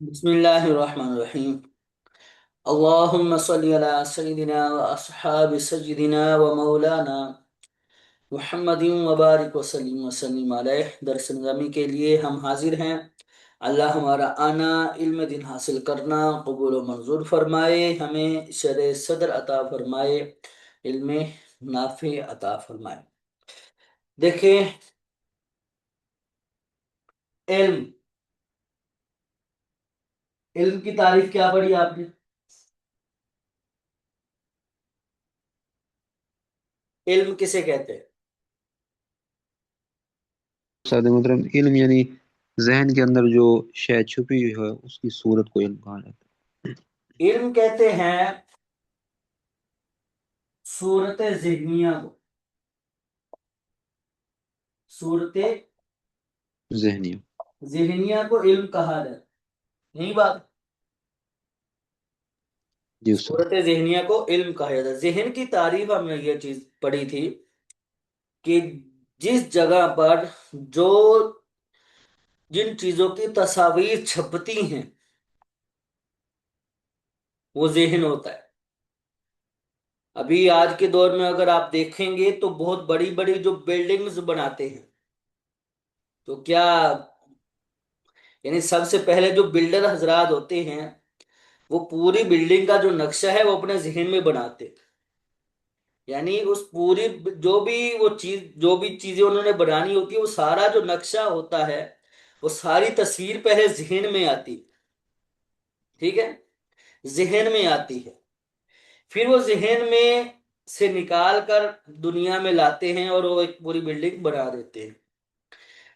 बिस्मिल्लाहिर्रहमानिर्रहीम। अल्लाहुम्मा सल्लि अला सय्यिदिना व अस्हाबि सय्यिदिना व मौलाना मुहम्मदिन व बारिक व सल्लिम अलैहि। दर्स निज़ामी के लिए हम हाजिर हैं। अल्लाह हमारा आना इल्म दिन हासिल करना कबूल व मंजूर फरमाए, हमें शर सदर अता फरमाए, इल्म नाफे अता फरमाए। देखें, इल्म इल्म की तारीफ क्या पढ़ी आपने? इल्म किसे कहते हैं? सादे मतलब इल्म यानी जहन के अंदर जो शय छुपी हुई है उसकी सूरत को इल्म कहा जाता इल्म कहते हैं सूरत ज़हनिया को। सूरत है। जहनी। ज़हनिया को इल्म कहा जाता है। यही बात। जी उस्ताद। सूरत ज़हनिया को इल्म कहा जाता है। ज़हन की तारीफ हमने ये चीज पढ़ी थी कि जिस जगह पर जो जिन चीजों की तस्वीर छपती हैं वो ज़हन होता है। अभी आज के दौर में अगर आप देखेंगे तो बहुत बड़ी बड़ी जो बिल्डिंग्स बनाते हैं, तो क्या यानी सबसे पहले जो बिल्डर हजरात होते हैं वो पूरी बिल्डिंग का जो नक्शा है वो अपने जहन में बनाते हैं। यानी उस पूरी जो भी चीजें उन्होंने बनानी होती है वो सारा जो नक्शा होता है वो सारी तस्वीर पहले जहन में आती है। ठीक है, जहन में आती है। फिर वो जहन में से निकाल कर दुनिया में लाते हैं और वो एक पूरी बिल्डिंग बना देते हैं।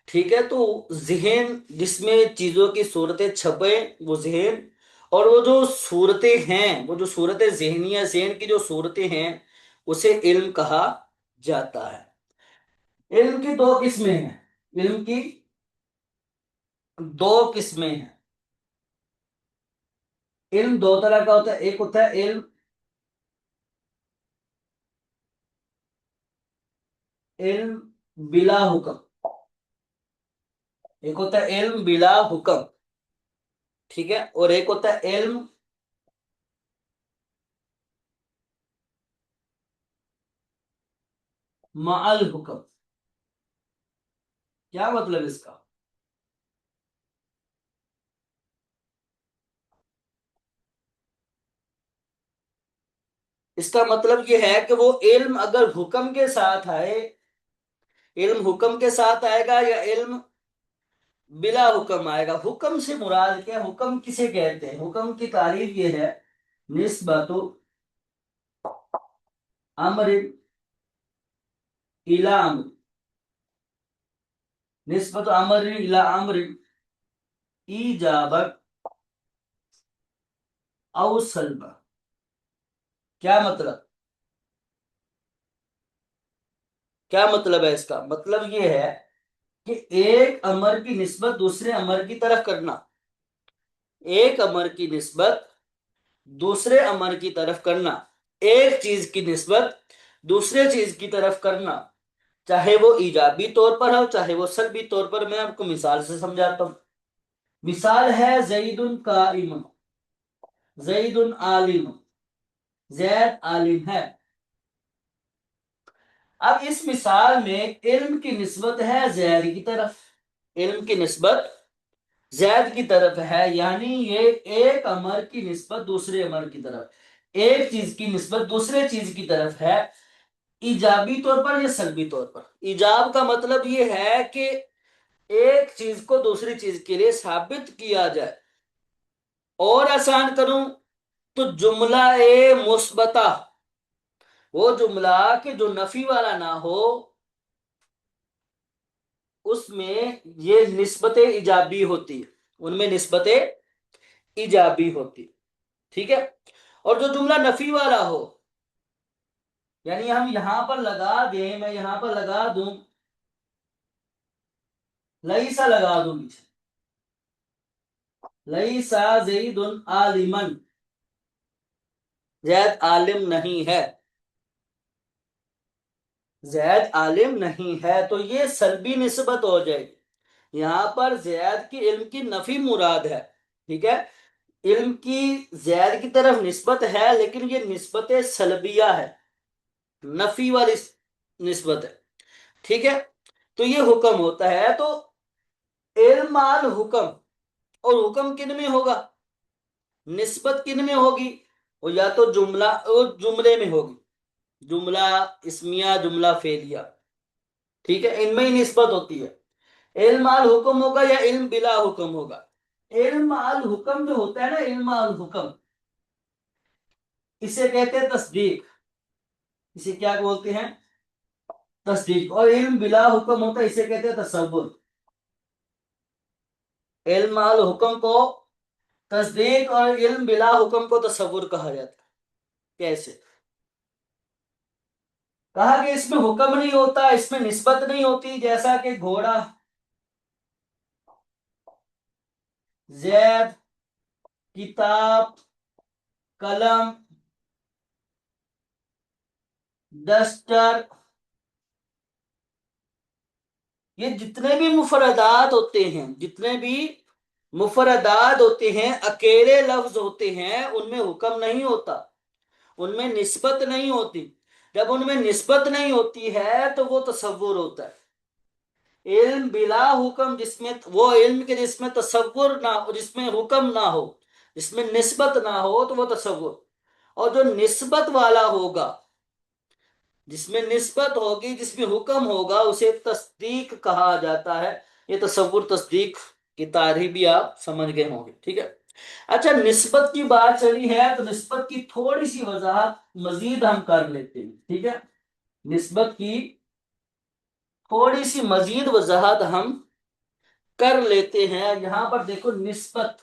ठीक है, तो जहन जिसमें चीजों की सूरतें छपे वो जहन, और वो जो सूरतें हैं वो जो सूरतें जहनिया जहन की जो सूरतें हैं उसे इल्म कहा जाता है। इल्म की दो किस्में हैं। इल्म की दो किस्में हैं। इल्म दो तरह का होता है। एक होता है इल्म इल्म बिला हुक्म। एक होता है इल्म बिला हुक्म। ठीक है, और एक होता है इल्म माअल हुक्म। क्या मतलब इसका? इसका मतलब यह है कि वो इल्म अगर हुक्म के साथ आए, इल्म हुक्म के साथ आएगा या इल्म बिला हुक्म आएगा। हुक्म से मुराद क्या? हुक्म किसे कहते हैं? हुक्म की तारीफ ये है, निस्बतु अम्र इला अम्र। निस्बतु अम्र इला अम्र ईजाबत औ सल्बा। क्या मतलब? क्या मतलब है इसका? मतलब ये है कि एक अमर की निस्बत दूसरे अमर की तरफ करना। एक अमर की निस्बत दूसरे अमर की तरफ करना। एक चीज की निस्बत दूसरे चीज की तरफ करना, चाहे वो ईजाबी तौर पर हो चाहे वो सल्बी तौर पर। मैं आपको मिसाल से समझाता हूं। मिसाल है जईदुन काइम, जईदुन आलिम। जैद आलिम है। अब इस मिसाल में इल्म की निस्बत है जैद की तरफ। इल्म की निस्बत जैद की तरफ है, यानी ये एक अमर की निस्बत दूसरे अमर की तरफ, एक चीज की निस्बत दूसरे चीज की तरफ है। इजाबी तौर पर या सल्बी तौर पर? इजाब का मतलब ये है कि एक चीज को दूसरी चीज के लिए साबित किया जाए। और आसान करूं तो जुमला ए मुस्बता, वो जुमला कि जो नफी वाला ना हो, उसमें ये निस्बतें इजाबी होती है, उनमें निस्बतें इजाबी होती। ठीक है, और जो जुमला नफी वाला हो, यानी हम यहां पर लगा दें, मैं यहां पर लगा दूं लईसा, लगा दूं पीछे लईसा जईदुन आलिमन, जैद आलिम नहीं है। जैद आलिम नहीं है तो ये सल्बी निस्बत हो जाएगी। यहां पर जैद की इल्म की नफी मुराद है। ٹھیک ہے، علم کی زید کی طرف نسبت ہے، لیکن یہ نسبت سلبیہ ہے، نفی والی نسبت ہے، ٹھیک ہے۔ تو یہ حکم ہوتا ہے، تو علم مال حکم، اور حکم کن میں ہوگا، نسبت کن میں ہوگی، وہ یا تو جملہ اور جملے میں ہوگی، جملہ اسمیہ، جملہ فعلیہ، ٹھیک ہے، ان میں ہی نسبت ہوتی ہے۔ علم مال حکم ہوگا یا علم بلا حکم ہوگا؟ علم مال حکم جو ہوتا ہے نا، علم مال حکم، اسے کہتے ہیں تصدیق، اسے کیا بولتے ہیں، تصدیق۔ اور علم بلا حکم ہوتا ہے، اسے کہتے ہیں تصور۔ علم مال حکم کو تصدیق اور علم بلا حکم کو تصور کہا جاتا ہے۔ کیسے؟ کہا کہ اس میں حکم نہیں ہوتا، اس میں نسبت نہیں ہوتی، جیسا کہ گھوڑا، زید، کتاب، قلم، ڈسٹر، یہ جتنے بھی مفردات ہوتے ہیں، جتنے بھی مفردات ہوتے ہیں، اکیلے لفظ ہوتے ہیں، ان میں حکم نہیں ہوتا، ان میں نسبت نہیں ہوتی۔ جب ان میں نسبت نہیں ہوتی ہے تو وہ تصور ہوتا ہے۔ علم بلا حکم، جس میں وہ علم کے جس میں تصور نہ ہو، جس میں حکم نہ ہو، جس میں نسبت نہ ہو، تو وہ تصور۔ اور جو نسبت والا ہوگا، جس میں نسبت ہوگی، جس میں حکم ہوگا، اسے تصدیق کہا جاتا ہے۔ یہ تصور تصدیق کی تعریف بھی آپ سمجھ گئے ہوں گے، ٹھیک ہے۔ اچھا، نسبت کی بات چلی ہے تو نسبت کی تھوڑی سی وضاحت مزید ہم کر لیتے ہیں، ٹھیک ہے، نسبت کی تھوڑی سی مزید وضاحت ہم کر لیتے ہیں۔ یہاں پر دیکھو نسبت،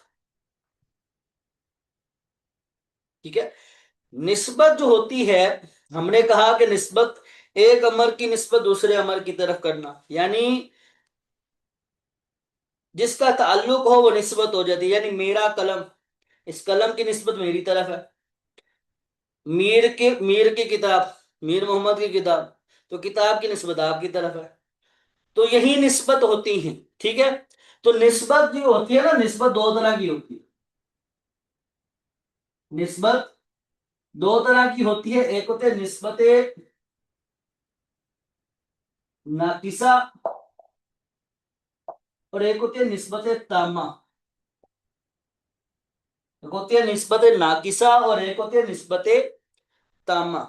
ٹھیک ہے، نسبت جو ہوتی ہے، ہم نے کہا کہ نسبت ایک امر کی نسبت دوسرے امر کی طرف کرنا، یعنی جس کا تعلق ہو وہ نسبت ہو جاتی ہے۔ یعنی میرا قلم، اس قلم کی نسبت میری طرف ہے۔ میر کی کتاب، میر محمد کی کتاب، تو کتاب کی نسبت آپ کی طرف ہے۔ تو یہی نسبت ہوتی ہیں، ٹھیک ہے۔ تو نسبت جو ہوتی ہے نا، نسبت دو طرح کی ہوتی ہے، نسبت دو طرح کی ہوتی ہے، ایک ہوتے ہیں نسبت ناقصہ، اور ایک ہوتی ہے نسبت تامہ۔ ایک ہوتی ہے نسبت ناقصہ اور ایک ہوتی ہے نسبت تامہ۔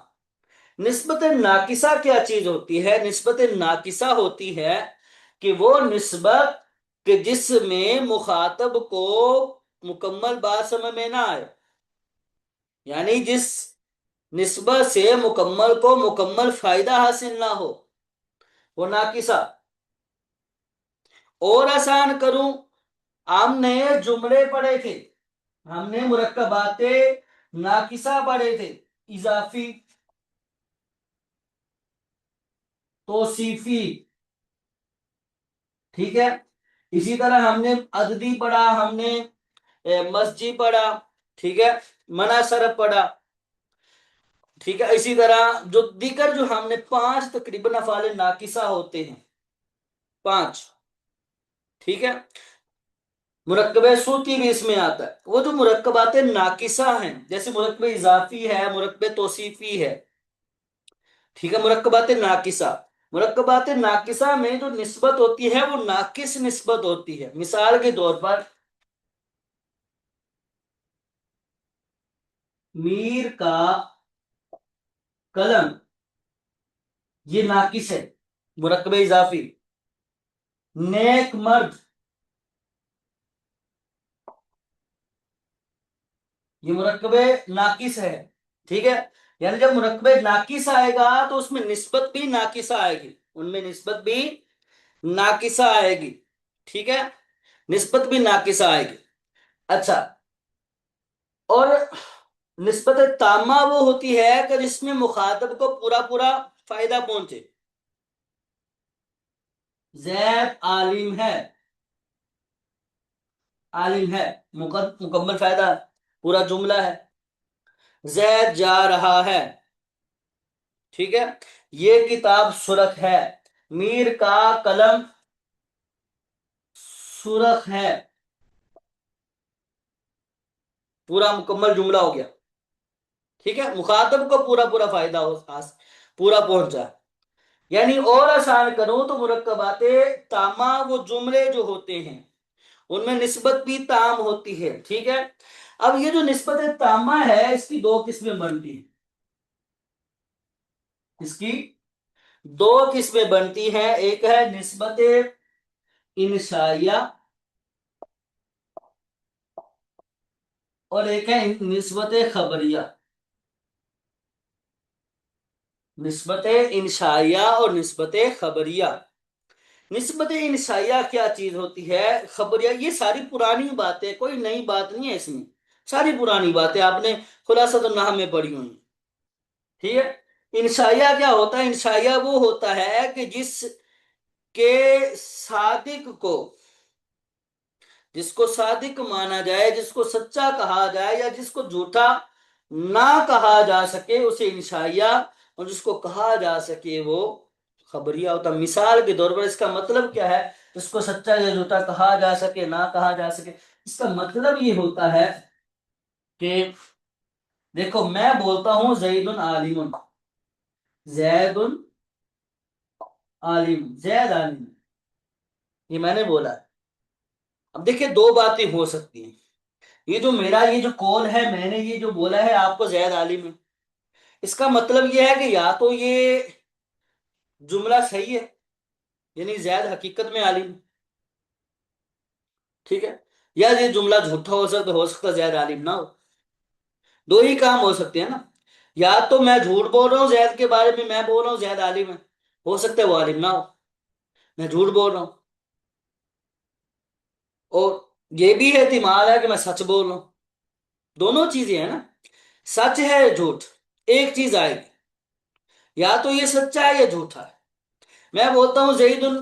نسبت ناقصہ کیا چیز ہوتی ہے؟ نسبت ناقصہ ہوتی ہے کہ وہ نسبت کہ جس میں مخاطب کو مکمل بات سمجھ میں نہ آئے، یعنی جس نسبت سے مکمل کو مکمل فائدہ حاصل نہ ہو، وہ ناقصہ۔ اور آسان کروں، ہم نے جملے پڑھے تھے، ہم نے مرکبات ناقصہ پڑھے تھے، اضافی، توصیفی، ٹھیک ہے۔ اسی طرح ہم نے عددی پڑھا، ہم نے مسجی پڑھا، ٹھیک ہے، منع صرف پڑھا، ٹھیک ہے۔ اسی طرح جو دیگر جو ہم نے پانچ تقریباً افعال ناقصہ ہوتے ہیں، پانچ، ٹھیک ہے، مرکب صوتی بھی اس میں آتا ہے۔ وہ جو مرکبات ناقصہ ہیں، جیسے مرکب اضافی ہے، مرکب توصیفی ہے، ٹھیک ہے، مرکبات ناقصہ، مرکبات ناقصہ میں جو نسبت ہوتی ہے وہ ناقص نسبت ہوتی ہے۔ مثال کے طور پر میر کا قلم، یہ ناقص ہے، مرکب اضافی۔ نیک مرد، یہ مرکب ناقص ہے، ٹھیک ہے۔ یعنی جب مرکب ناقص آئے گا تو اس میں نسبت بھی ناقصہ آئے گی، ان میں نسبت بھی ناقصہ آئے گی، ٹھیک ہے، نسبت بھی ناقصہ آئے گی۔ اچھا، اور نسبت تامہ وہ ہوتی ہے کہ جس میں مخاطب کو پورا پورا فائدہ پہنچے۔ زید عالم ہے، عالم ہے، مکمل فائدہ، پورا جملہ ہے۔ زید جا رہا ہے، ٹھیک ہے، یہ کتاب سرخ ہے، میر کا قلم سرخ ہے، पूरा मुकम्मल जुमला हो गया। ठीक है, मुखातब को पूरा पूरा फायदा पूरा पहुंचा। यानी और आसान करूं तो मुरक्कबात तामा वो जुमले जो होते हैं उनमें निस्बत भी ताम होती है। ठीक है, अब ये जो निस्बत तामा है इसकी दो किस्में बनती हैं। इसकी दो किस्में बनती हैं, एक है निस्बत इंशाइया और एक है निस्बत खबरिया। निस्बत इंशाइया और निस्बत खबरिया। निस्बत इंशाइया क्या चीज होती है, खबरिया ये सारी पुरानी बातें, कोई नई बात नहीं है इसमें, सारी पुरानी बातें आपने खुलासतुन नहव में पढ़ी हुई। ठीक है, इंशाइया क्या होता है, इंशाइया वो होता है कि जिसके सादिक को, जिसको सादिक माना जाए, जिसको सच्चा कहा जाए या जिसको झूठा ना कहा जा सके उसे इंशाइया, और जिसको कहा जा सके वो खबरिया होता। मिसाल के तौर पर इसका मतलब क्या है, जिसको सच्चा या झूठा कहा जा सके ना कहा जा सके, इसका मतलब ये होता है कि देखो मैं बोलता हूं जैदुन आलिमुन, जैदुन आलिम, जैद आलिम, ये मैंने बोला है। अब देखिए दो बातें हो सकती हैं, ये जो मेरा ये जो कौल है, मैंने ये जो बोला है आपको जैद आलिम है, इसका मतलब ये है कि या तो ये जुमला सही है, यानी जैद हकीकत में आलिम है, ठीक है, या ये जुमला झूठा हो सकता जैद आलिम ना हो। दो ही काम हो सकते हैं ना, या तो मैं झूठ बोल रहा हूँ जैद के बारे में, मैं बोल रहा हूँ जैद आलिम है, हो सकता है वो आलिम ना हो, मैं झूठ बोल रहा हूँ। और ये भी एहतिमाल है कि मैं सच बोल रहा हूँ, दोनों चीजें हैं ना, सच है झूठ, एक चीज आएगी, या तो ये सच्चा है या झूठा है। मैं बोलता हूं जईदुन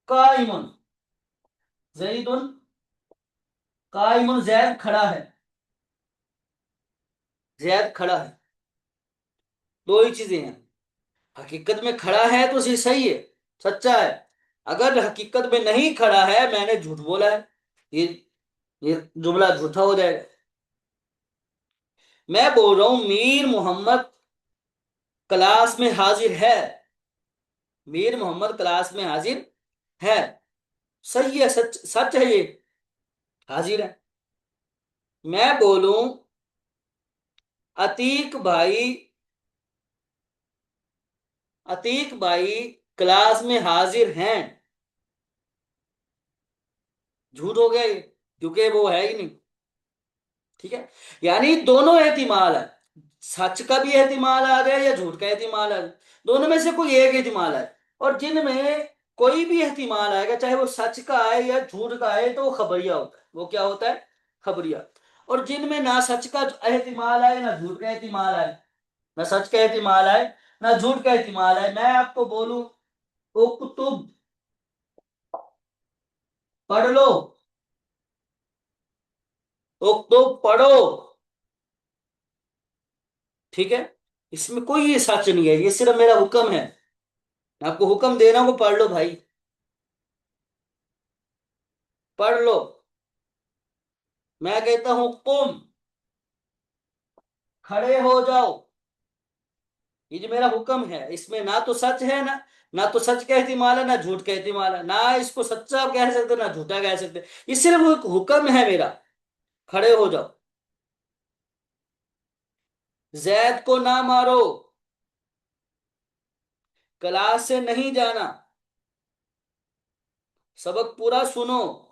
काइमुन, जईदुन काइमुन, जैद खड़ा है, जैद खड़ा है, दो ही चीजें हैं। हकीकत में खड़ा है तो ये सही है, सच्चा है, अगर हकीकत में नहीं खड़ा है मैंने झूठ बोला है, ये ये जुमला झूठा हो जाएगा। मैं बोल रहा हूं मीर मोहम्मद क्लास में हाजिर है, मीर मोहम्मद क्लास में हाजिर है, सही है, सच सच है, ये हाजिर है। मैं बोलूं अतीक भाई, अतीक भाई क्लास में हाजिर हैं, झूठ हो गया ये, क्योंकि वो है ही नहीं। ठीक है, यानी दोनों एहतिमाल है, सच का भी एहतिमाल आ जाए या झूठ का एहतिमाल आ जाए, दोनों में से कोई एक एहतिमाल है। और जिनमें कोई भी एहतिमाल आएगा, चाहे वो सच का आए या झूठ का आए, तो वो खबरिया होता है, वो क्या होता है, खबरिया। और जिनमें ना सच का एहतिमाल आए ना झूठ का एहतिमाल आए, ना सच का एहतिमाल आए ना झूठ का एहतिमाल आए, मैं आपको बोलूं उक्तुब, पढ़ लो, उक्तुब पढ़ो, ठीक है, इसमें कोई ये सच नहीं है, ये सिर्फ मेरा हुक्म है, मैं आपको हुक्म दे रहा हूं, पढ़ लो भाई, पढ़ लो। मैं कहता हूं तुम खड़े हो जाओ, ये जो मेरा हुक्म है इसमें ना तो सच है, ना तो सच का एहतिमाल है ना झूठ का एहतिमाल है, ना इसको सच्चा कह सकते ना झूठा कह सकते, ये सिर्फ एक हुक्म है मेरा, खड़े हो जाओ। जैद को ना मारो, क्लास से नहीं जाना, सबक पूरा सुनो।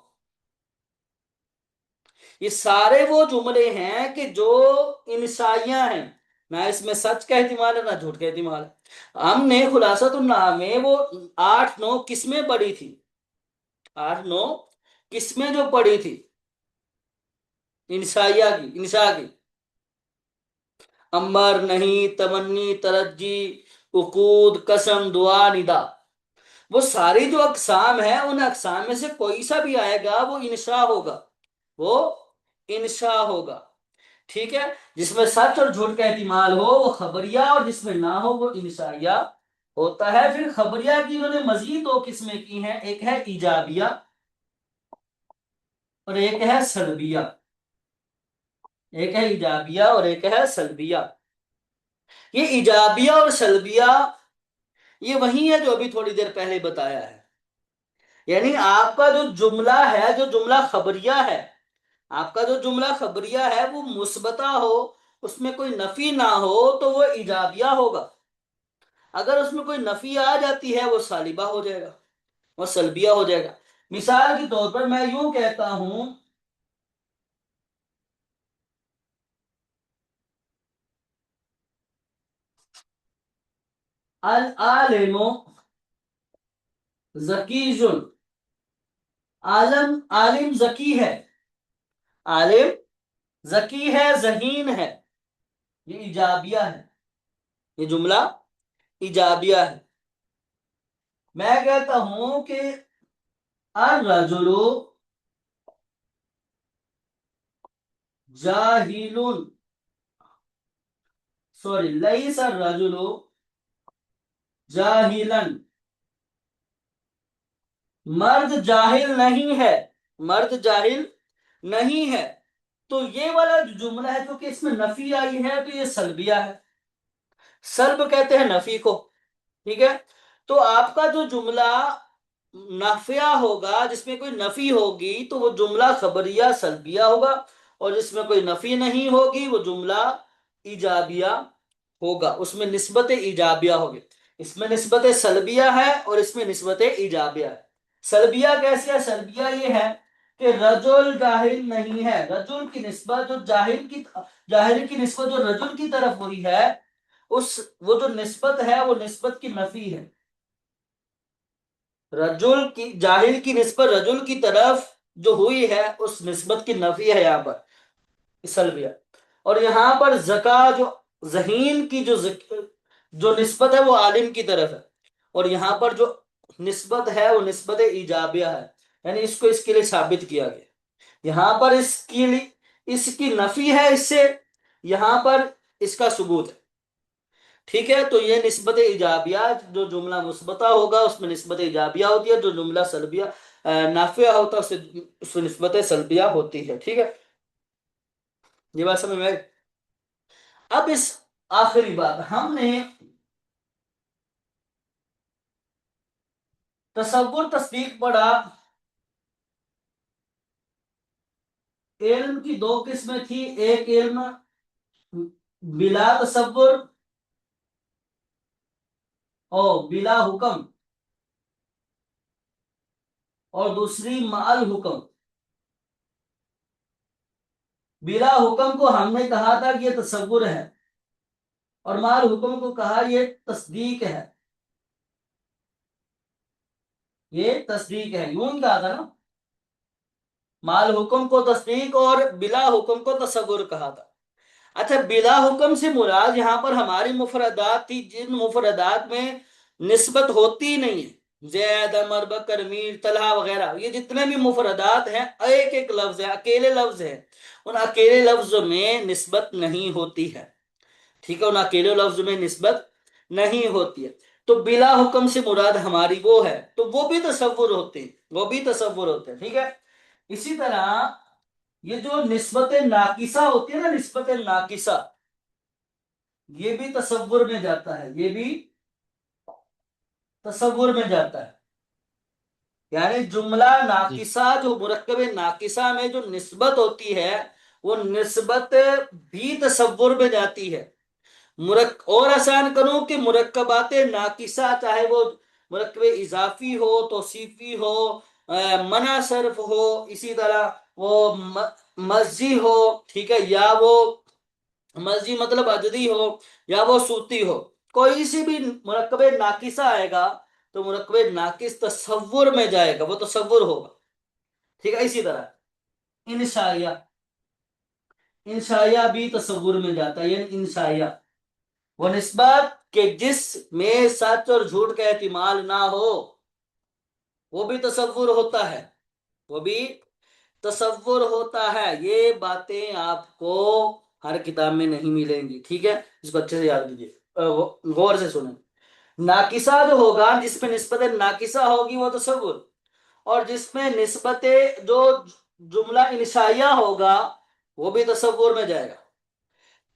ये सारे वो जुमले हैं कि जो इंसाइयां हैं, ना इसमें सच का एहतिमाल है ना झूठ का एहतिमाल है। हमने खुलासतुन्नाह में वो 8-9 किस्में पढ़ी थी, 8-9 किस्में जो पढ़ी थी इंसाइया की, इंशा की, अमर, नहीं, तमन्नी, तरज्जी, उकूद, कसम, दुआ, निदा, वो सारी जो अकसाम है उन अकसाम में से कोई सा भी आएगा वो इंशा होगा, वो इंशा होगा। ठीक है, जिसमें सच और झूठ का एहतिमाल हो वो खबरिया, और जिसमें ना हो वो इंशाइया होता है। फिर खबरिया की इन्होंने मजीद दो किस्में की हैं, एक है इजाबिया और एक है सलबिया। ایک ہے ایجابیہ اور ایک ہے سلبیہ. یہ ایجابیہ اور سلبیہ یہ وہی ہے جو ابھی تھوڑی دیر پہلے بتایا ہے. یعنی آپ کا جو جملہ ہے، جو جملہ خبریہ ہے، آپ کا جو جملہ خبریہ ہے وہ مثبتہ ہو، اس میں کوئی نفی نہ ہو تو وہ ایجابیہ ہوگا. اگر اس میں کوئی نفی آ جاتی ہے وہ سالبہ ہو جائے گا، وہ سلبیہ ہو جائے گا. مثال کے طور پر میں یوں کہتا ہوں، العالم ذکی. عالم ذکی ہے، عالم ذکی ہے، ذہین ہے. یہ ایجابیہ ہے، یہ جملہ ایجابیہ ہے. میں کہتا ہوں کہ الرجل جاہل، سوری لیس الرجل جاہلا، مرد جاہل نہیں ہے، مرد جاہل نہیں ہے. تو یہ والا جو جملہ ہے جو کہ اس میں نفی آئی ہے تو یہ سلبیہ ہے. سلب کہتے ہیں نفی کو. ٹھیک ہے. تو آپ کا جو جملہ نافیہ ہوگا، جس میں کوئی نفی ہوگی تو وہ جملہ خبریہ سلبیہ ہوگا، اور جس میں کوئی نفی نہیں ہوگی وہ جملہ ایجابیہ ہوگا، اس میں نسبت ایجابیہ ہوگی. اس میں نسبت سلبیہ ہے اور اس میں نسبت ایجابیہ ہے. سلبیہ کیسے ہے؟ سلبیہ یہ ہے کہ رجل جاہل نہیں ہے. رجل کی نسبت جو جاہل کی نسبت جو رجل کی طرف ہوئی ہے، وہ جو نسبت ہے وہ نسبت کی نفی ہے. رجل کی جاہل کی نسبت رجل کی طرف جو ہوئی ہے اس نسبت کی نفی ہے یہاں پر سلبیہ. اور یہاں پر زکا جو ذہین کی جو نسبت ہے وہ عالم کی طرف ہے، اور یہاں پر جو نسبت ہے وہ نسبت ایجابیہ ہے. یعنی اس کو اس کے لیے ثابت کیا گیا. یہاں پر اس کی نفی ہے اس سے، یہاں پر اس کا ثبوت ہے. ٹھیک ہے. تو یہ نسبت ایجابیہ، جو جملہ مثبتہ ہوگا اس میں نسبت ایجابیہ ہوتی ہے، جو جملہ سلبیہ نافیہ ہوتا ہے اس میں نسبت سلبیہ ہوتی ہے. ٹھیک ہے. یہ بات سمجھ میں آئی؟ اب اس آخری بات ہم نے تصور تصدیق پڑھا. علم کی دو قسمیں تھی، ایک علم بلا تصور اور بلا حکم، اور دوسری مع حکم. بلا حکم کو ہم نے کہا تھا کہ یہ تصور ہے، اور مع حکم کو کہا یہ تصدیق ہے. یہ تصدیق ہے، یوں کہا تھا نا. مع حکم کو تصدیق اور بلا حکم کو تصور کہا تھا. اچھا، بلا حکم سے مراد یہاں پر ہماری مفردات تھی جن مفردات میں نسبت ہوتی نہیں ہے. زید، عمر، بکر، میر، طلحہ وغیرہ، یہ جتنے بھی مفردات ہیں ایک ایک لفظ ہے، اکیلے لفظ ہے. ان اکیلے لفظ میں نسبت نہیں ہوتی ہے. ٹھیک ہے. ان اکیلے لفظ میں نسبت نہیں ہوتی ہے. تو بلا حکم سے مراد ہماری وہ ہے، تو وہ بھی تصور ہوتے ہیں، وہ بھی تصور ہوتے ہیں. ٹھیک ہے. اسی طرح یہ جو نسبت ناقصہ ہوتی ہے نا، نسبت ناقصہ، یہ بھی تصور میں جاتا ہے، یہ بھی تصور میں جاتا ہے. یعنی جملہ جی ناقصہ، جو مرکب ناقصہ میں جو نسبت ہوتی ہے وہ نسبت بھی تصور میں جاتی ہے. اور آسان کروں کہ مرکبات ناقصہ، چاہے وہ مرکب اضافی ہو، توصیفی ہو، منع صرف ہو، اسی طرح وہ مزی ہو، ٹھیک ہے، یا وہ مزی مطلب عددی ہو، یا وہ صوتی ہو، کوئی سی بھی مرکب ناقصہ آئے گا تو مرکب ناقص تصور میں جائے گا، وہ تصور ہوگا. ٹھیک ہے. اسی طرح انشائیہ، انشائیہ بھی تصور میں جاتا ہے. یعنی انشائیہ وہ نسبت کہ جس میں سچ اور جھوٹ کا احتمال نہ ہو، وہ بھی تصور ہوتا ہے، وہ بھی تصور ہوتا ہے. یہ باتیں آپ کو ہر کتاب میں نہیں ملیں گی. ٹھیک ہے. اس کو اچھے سے یاد کیجیے، غور سے سنیں. ناقصہ جو ہوگا، جس پہ نسبت ناقصہ ہوگی وہ تصور، اور جس میں نسبت جو جملہ انشائیہ ہوگا वो भी तसव्वुर में जाएगा।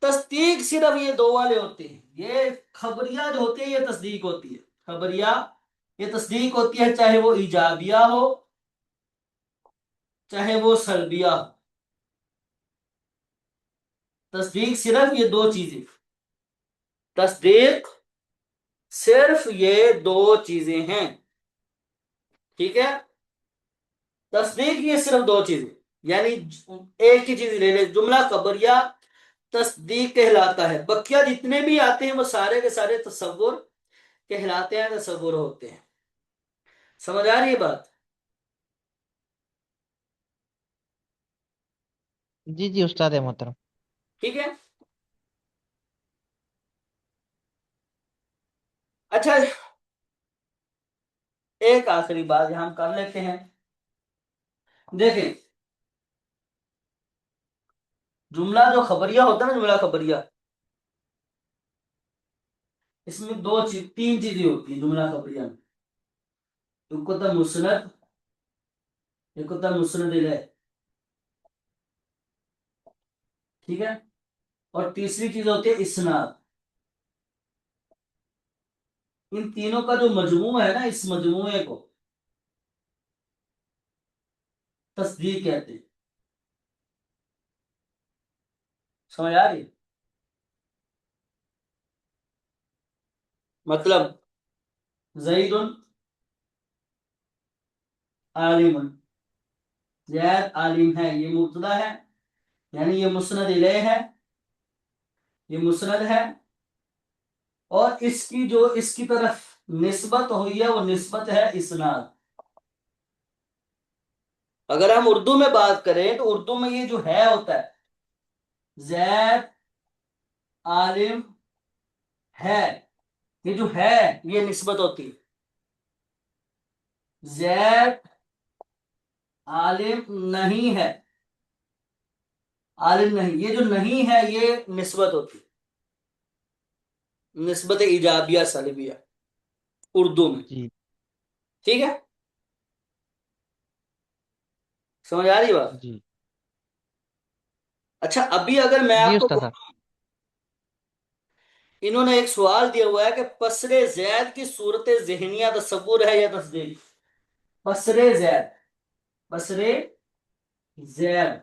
तस्दीक सिर्फ ये दो वाले होते हैं, ये खबरिया जो होती है ये तस्दीक होती है, खबरिया ये तस्दीक होती है, चाहे वो ईजाबिया हो चाहे वो सलबिया हो। तस्दीक सिर्फ ये दो चीजें, तस्दीक सिर्फ ये दो चीजें हैं। ठीक है, तस्दीक ये सिर्फ दो चीजें, यानी एक ही चीज ले ले, जुमला खबरिया तस्दीक कहलाता है, बकिया जितने भी आते हैं वो सारे के सारे तसव्वुर कहलाते हैं, तसव्वुर होते हैं। समझ आ रही है बात? जी जी उस्ताद मोहतरम। ठीक है। अच्छा, एक आखिरी बात यहां हम कर लेते हैं। देखें, जुमला जो खबरिया होता है ना, जुमला खबरिया, इसमें दो चीज तीन चीजें होती है जुमला खबरिया में। एक होता है मुस्नद, एक होता है मुस्नद इलैह। ठीक है, और तीसरी चीज होती है इस्नाद। इन तीनों का जो मजमू है ना, इस मजमूए को तस्दीक कहते हैं। समझ आ रही है? मतलब जईदुन आलिमुन, जैद आलिम है, ये मुब्तदा है, यानी ये मुस्नद इलैह है, ये मुस्नद है, और इसकी जो इसकी तरफ निस्बत हुई है वो निस्बत है इस्नाद। अगर हम उर्दू में बात करें तो उर्दू में ये जो है होता है, जैद आलिम है, ये जो है ये निस्बत होती है, जैद आलिम नहीं है, आलिम नहीं, ये जो नहीं है ये निस्बत होती है, निस्बत इजाबिया सलबिया उर्दू में। जी ठीक है, समझ आ रही बात? जी अच्छा, अभी अगर मैं जी आपको उस्ताद साहब। इन्होंने एक सवाल दिया हुआ है कि पसरे जैद की सूरत जहनिया तस्वुर है या तस्दीक। पसरे जैद, पसरे जैद,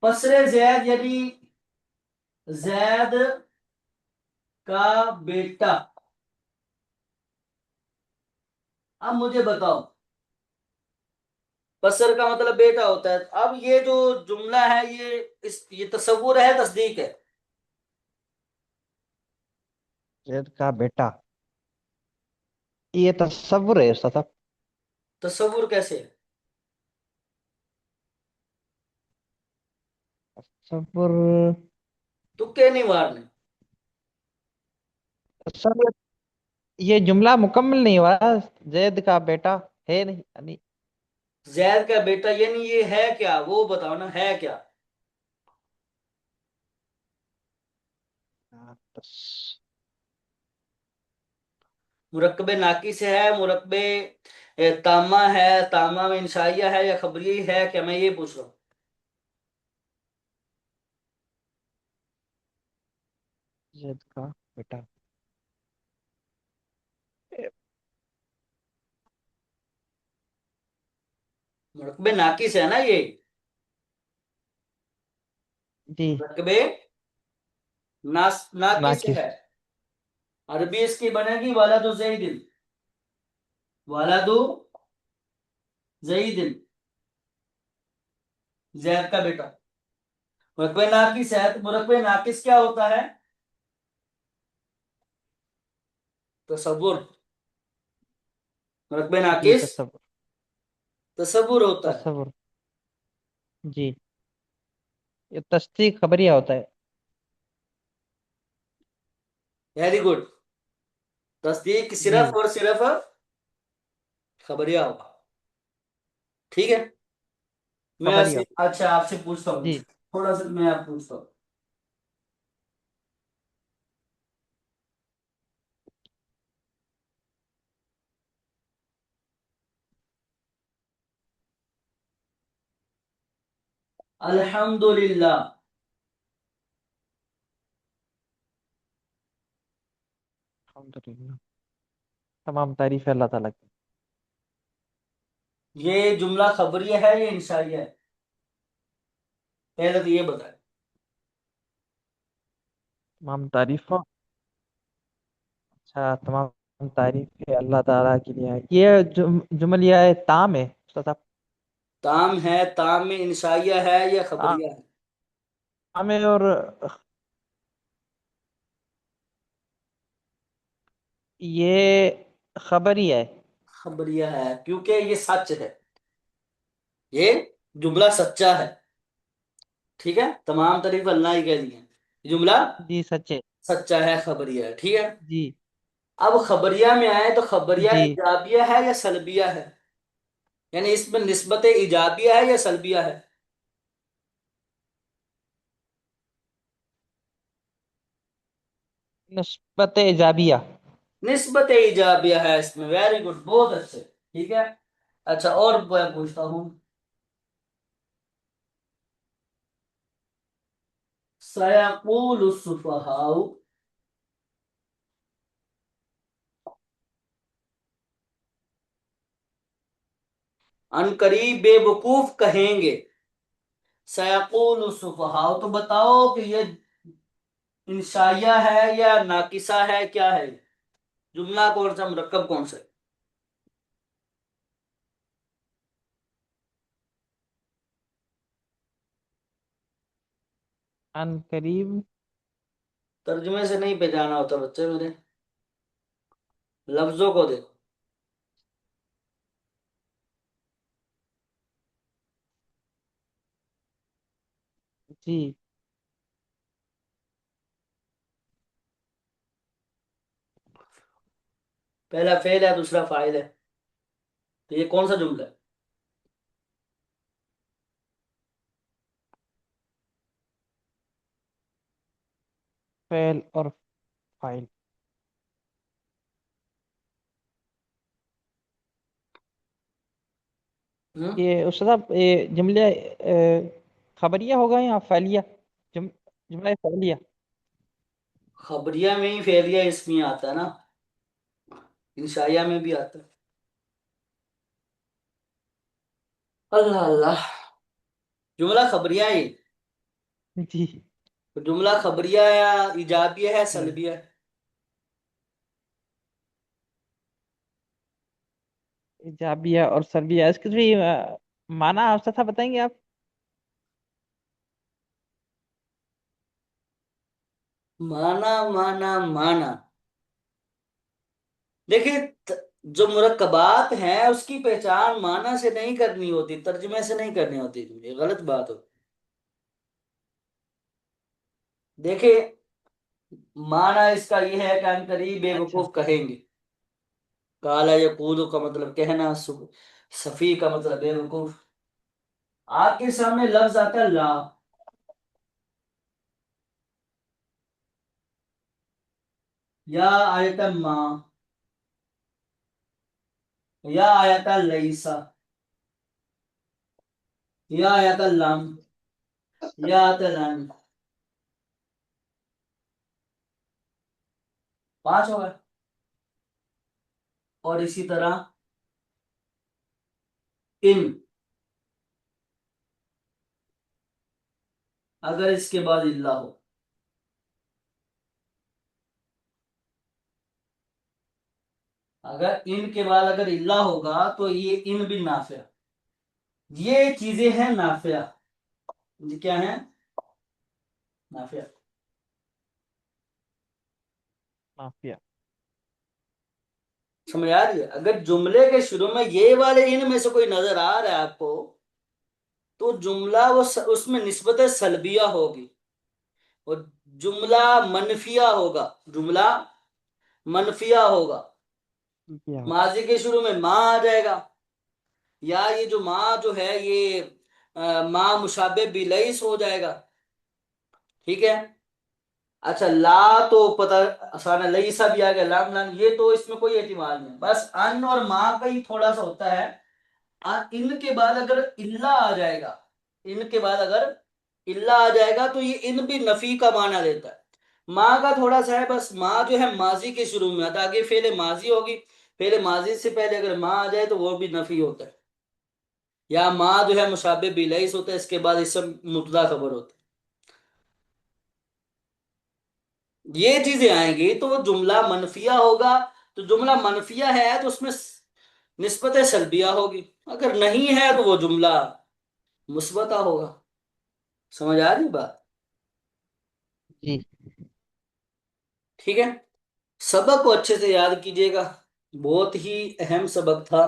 पसरे जैद यानी जैद का बेटा। अब मुझे बताओ, पसर का मतलब बेटा होता है, अब ये जो जुमला है ये तस्वुर है तस्दीक है? जैद का बेटा, ये तसव्वुर है उस्ताद साहब। तस्वुर कैसे है? तसव्वुर तुक्के नहीं मारने। सर, ये जुमला मुकम्मल नहीं हुआ। जैद का बेटा है नहीं यानी। जैद का बेटा यानी ये है क्या, वो बताओ ना, है क्या? मुरक्कबे नाकी से है, मुरक्कबे तामा है, तामा में इंशाइया है या खबरी है क्या, मैं ये पूछ रहा हूँ। जैद का बेटा। मुरक्कबे नाकी से है ना ये, जी मुरक्कबे नाकी से नाकिस। है। अरबी इसकी बनेगी वालदु जैदिन, वालदु जैदिन, जैद का बेटा। मुरक्कबे नाकिस है, तो मुरक्कबे नाकिस क्या होता है? तसव्वुर। मुरक्कबे जी नाकिस तसव्वुर। तसव्वुर होता है। तसव्वुर जी। ये तस्दीक खबरिया होता है। Very good. तस्दीक सिर्फ जी और सिर्फ खबरिया होगा। ठीक है, मैं खबरिया। अच्छा आपसे पूछता हूँ, जी थोड़ा सा मैं आप पूछता हूँ। अल्हम्दुलिल्लाह। अल्हम्दुलिल्लाह, तमाम तारीफ है अल्लाह ताला की। ये जुमला खबरिया है या इंशाइया है? पहले तो ये बताए। तमाम तारीफ हो, अच्छा तमाम तारीफ है अल्लाह ताला के लिए। ये जुमलिया है ताम है उस्ताद साहब? ताम है, ताम में इंशाइया है या खबरिया है? ताम है, और ये खबर ही है। खबरिया है क्योंकि ये सच है, ये जुमला सच्चा है। ठीक है, तमाम तारीफ अल्लाह ही के लिए है। ये जुमला जी सच्चे। सच्चा है, खबरिया है। ठीक है। जी। अब खबरिया में आए तो खबरिया जी। इजाबिया है या सलबिया है? यानी इसमें निस्बत इजाबिया है या सलबिया है? निस्बत इजाबिया। निस्बत इजाबिया है इसमें। वेरी गुड, बहुत अच्छे। ठीक है। अच्छा, और मैं पूछता हूँ। सयकूलु सुफहाउ, अनकरीब बेवकूफ कहेंगे। सयकूलु सुफहाउ, तो बताओ कि ये इंशाइया है या नाकिसा है, क्या है? जुमला कौन सा, मुरक्कब कौन सा है? अन करीब। तर्जुमे से नहीं पहचाना होता बच्चे मेरे, लफ्जों को देखो। जी। पहला फेल है, दूसरा फाइल है, तो ये कौन सा जुमला है? फेल और फाइल। हम्म? ये उस्ताद साहब, ये जुमले खबरिया होगा या फैलिया? जुमला फैलिया। खबरिया में ही फेलिया इसमें आता है ना, इंशाइया में भी आता है। अल्लाह अल्लाह। जुमला खबरिया ही। जी। तो जुमला खबरिया या इजाबिया है, जी। सलबिया है? इजाबिया और सलबिया, इसके भी माना उस्ताद साहब बताएंगे आप? माना माना माना। देखिए, जो मुरक्कबात हैं उसकी पहचान माना से नहीं करनी होती, तर्जुमे से नहीं करनी होती, ये गलत बात हो। देखिए, माना इसका ये है कि हम करीब अच्छा। बेवकूफ कहेंगे। काला यकूलु का मतलब कहना, सफी का मतलब बेवकूफ। आपके सामने लफ्ज आता है ला, या आयता मा, या आयता लईसा, या आयता लम, या आयता लन। पांच हो गए। और इसी तरह इन, अगर इसके बाद इल्ला हो, अगर इन के बाद अगर इल्ला होगा तो ये इन भी नाफिया। ये चीजें हैं नाफिया। ये क्या है? नाफिया। माफिया। समझ आ रही है? अगर जुमले के शुरू में ये वाले इन में से कोई नजर आ रहा है आपको, तो जुमला उसमें निस्बत सलबिया होगी, और जुमला मनफिया होगा। जुमला मनफिया होगा। माफिया होगा। माजी के शुरू में माँ आ जाएगा, या ये जो माँ जो है ये माँ मुशाबे बिलईस हो जाएगा। ठीक है। अच्छा, ला तो पता आसान है, लईसा भी आ गया, लाम लाम, ये तो इसमें कोई एहतिमाल नहीं, बस अन और माँ का ही थोड़ा सा होता है। इन के बाद अगर इल्ला आ जाएगा, इन के बाद अगर इल्ला आ जाएगा तो ये इन भी नफी का माना देता है। माँ का थोड़ा सा है, बस माँ जो है माजी के शुरू में आता है, आगे फेले माजी होगी, फेले माजी से पहले अगर माँ आ जाए तो वो भी नफी होता है। या माँ जो है मुशाबे बिलैस होता है, इसके बाद इसम मुब्तदा खबर होता है। ये चीजें आएंगी तो वो जुमला मनफिया होगा। तो जुमला मनफिया है तो उसमें निस्बत सलबिया होगी, अगर नहीं है तो वो जुमला मुस्बता होगा। समझ आ रही बात? जी। ठीक है। सबक को अच्छे से याद कीजिएगा, बहुत ही अहम सबक था,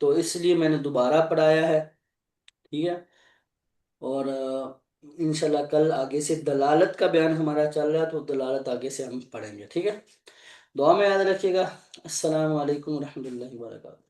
तो इसलिए मैंने दोबारा पढ़ाया है। ठीक है। और इंशाल्लाह कल आगे से दलालत का बयान हमारा चल रहा है, तो दलालत आगे से हम पढ़ेंगे। ठीक है। दुआ में याद रखिएगा। अस्सलाम वालेकुम रहमतुल्लाहि व बरकातहू।